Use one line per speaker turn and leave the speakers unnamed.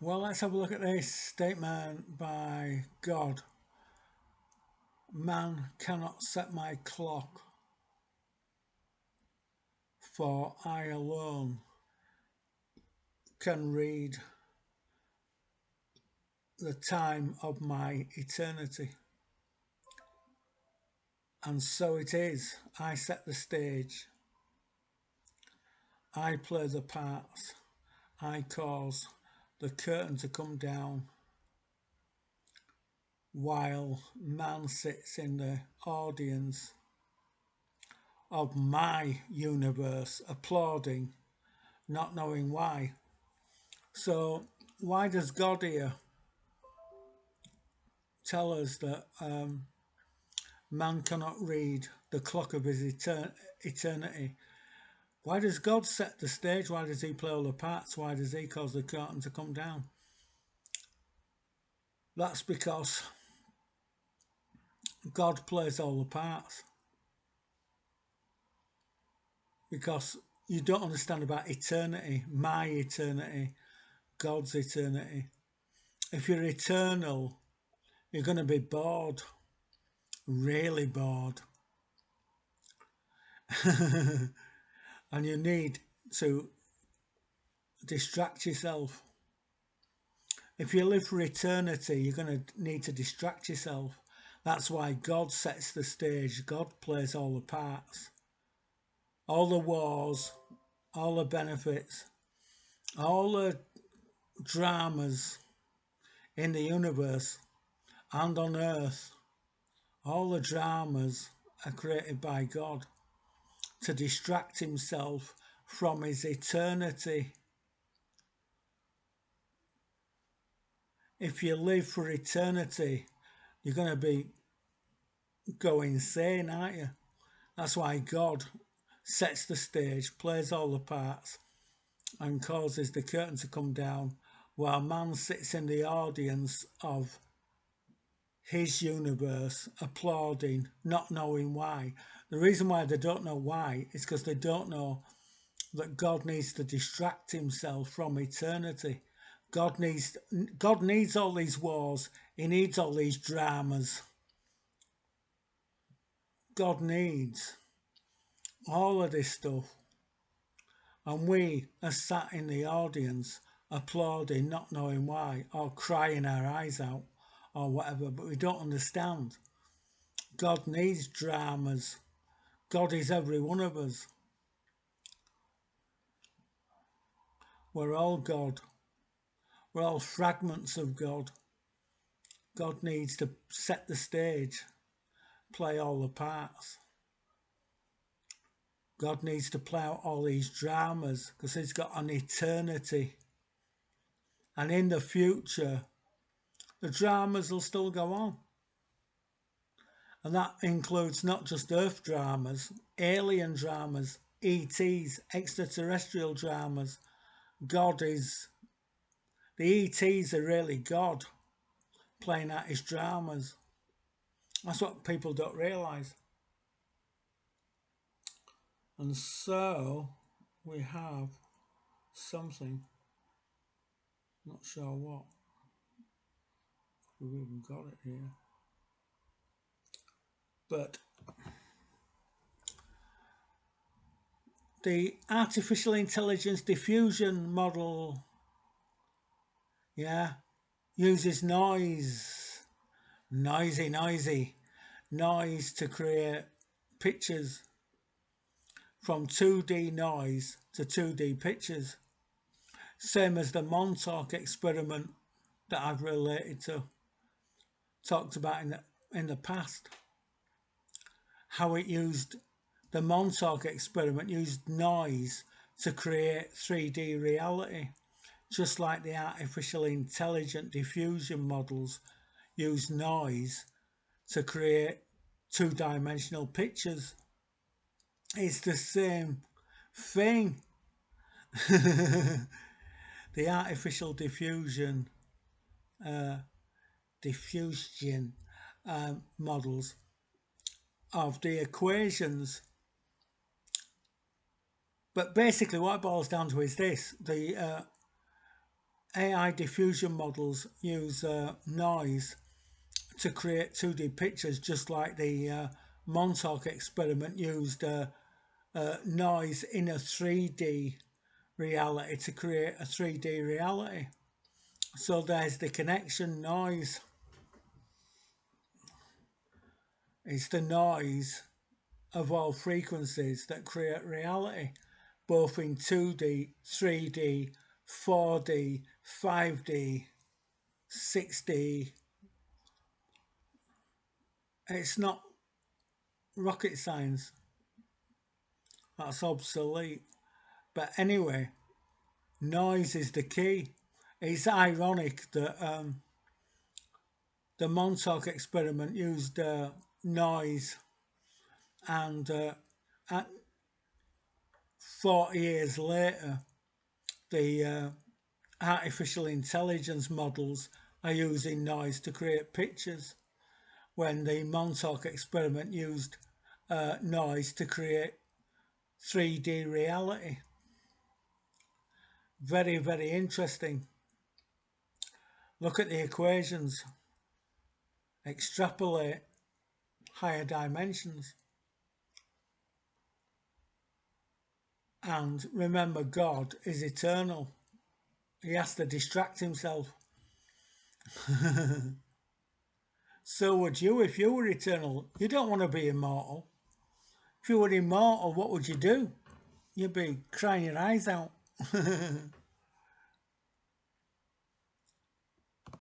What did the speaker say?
Well, let's have a look at this statement by God. Man cannot set my clock, for I alone can read the time of my eternity. And so it is. I set the stage. I play the parts. I cause the curtain to come down while man sits in the audience of my universe, applauding, not knowing why. So, why does God here tell us that man cannot read the clock of his eternity? Why does God set the stage? Why does he play all the parts? Why does he cause the curtain to come down? That's because God plays all the parts. Because you don't understand about eternity, my eternity, God's eternity. If you're eternal, you're going to be bored, really bored. And you need to distract yourself. If you live for eternity, you're going to need to distract yourself. That's why God sets the stage. God plays all the parts, all the wars, all the benefits, all the dramas in the universe and on earth. All the dramas are created by God to distract himself from his eternity. If you live for eternity, you're going to go insane, aren't you? That's why God sets the stage, plays all the parts, and causes the curtain to come down while man sits in the audience of his universe, applauding, not knowing why. The reason why they don't know why is because they don't know that God needs to distract himself from eternity. God needs all these wars. He needs all these dramas. God needs all of this stuff. And we are sat in the audience applauding, not knowing why, or crying our eyes out, or whatever, but we don't understand. God needs dramas. God is every one of us. We're all God. We're all fragments of God. God needs to set the stage, play all the parts. God needs to play out all these dramas because he's got an eternity. And in the future, the dramas will still go on. And that includes not just Earth dramas, alien dramas, ETs, extraterrestrial dramas. The ETs are really God playing out his dramas. That's what people don't realise. And so we have something, not sure what, we've even got it here. But the artificial intelligence diffusion model, yeah, uses noisy noise to create pictures from 2D noise to 2D pictures. Same as the Montauk experiment that I've talked about in the past. How it used the Montauk experiment used noise to create 3D reality, just like the artificial intelligent diffusion models use noise to create two-dimensional pictures. It's the same thing. The artificial diffusion models of the equations. But basically what it boils down to is this: the AI diffusion models use noise to create 2D pictures, just like the Montauk experiment used noise in a 3D reality to create a 3D reality. So there's the connection. Noise is the noise of all frequencies that create reality, both in 2D, 3D, 4D, 5D, 6D. It's not rocket science. That's obsolete. But anyway, noise is the key. It's ironic that the Montauk experiment used noise, and at 40 years later, the artificial intelligence models are using noise to create pictures, when the Montauk experiment used noise to create 3D reality. Very, very interesting. Look at the equations, extrapolate higher dimensions, and remember, God is eternal. He has to distract himself. So would you if you were eternal. You don't want to be immortal. If you were immortal, what would you do? You'd be crying your eyes out.